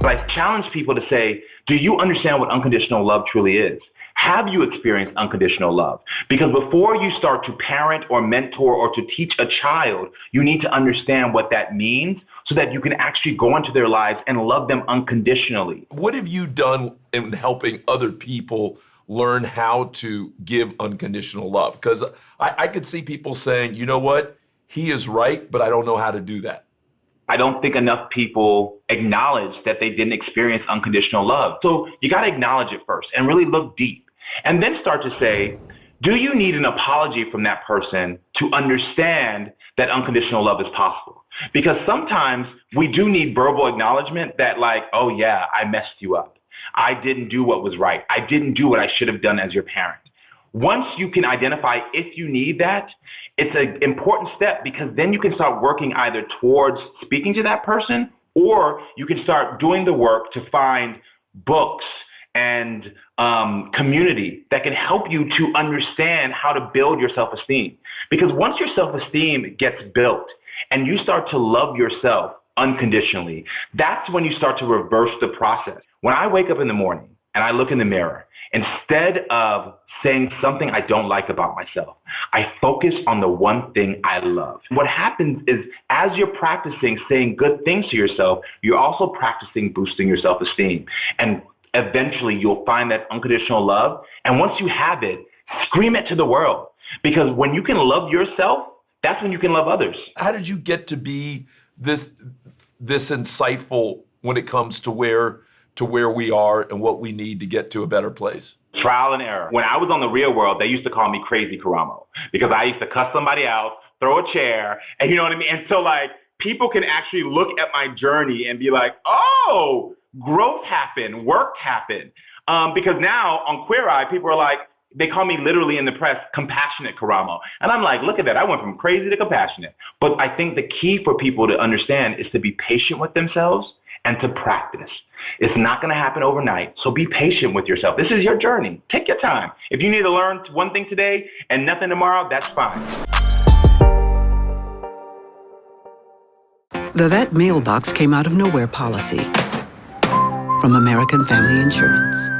But I challenge people to say, do you understand what unconditional love truly is? Have you experienced unconditional love? Because before you start to parent or mentor or to teach a child, you need to understand what that means so that you can actually go into their lives and love them unconditionally. What have you done in helping other people learn how to give unconditional love? Because I could see people saying, you know what, he is right, but I don't know how to do that. I don't think enough people acknowledge that they didn't experience unconditional love. So you got to acknowledge it first and really look deep. And then start to say, do you need an apology from that person to understand that unconditional love is possible? Because sometimes we do need verbal acknowledgement that like, oh yeah, I messed you up. I didn't do what was right. I didn't do what I should have done as your parent. Once you can identify if you need that, it's an important step because then you can start working either towards speaking to that person or you can start doing the work to find books and community that can help you to understand how to build your self-esteem. Because once your self-esteem gets built and you start to love yourself unconditionally, that's when you start to reverse the process. When I wake up in the morning and I look in the mirror, instead of saying something I don't like about myself, I focus on the one thing I love. What happens is as you're practicing saying good things to yourself, you're also practicing boosting your self-esteem. And eventually you'll find that unconditional love. And once you have it, scream it to the world. Because when you can love yourself, that's when you can love others. How did you get to be this insightful when it comes to where we are and what we need to get to a better place? Trial and error. When I was on The Real World, they used to call me Crazy Karamo because I used to cuss somebody out, throw a chair, and you know what I mean? And so like people can actually look at my journey and be like, oh, growth happened, work happened. Because now on Queer Eye, people are like, they call me literally in the press, compassionate Karamo. And I'm like, look at that. I went from crazy to compassionate. But I think the key for people to understand is to be patient with themselves and to practice. It's not going to happen overnight. So be patient with yourself. This is your journey. Take your time. If you need to learn one thing today and nothing tomorrow, that's fine. The That Mailbox Came Out of Nowhere policy from American Family Insurance.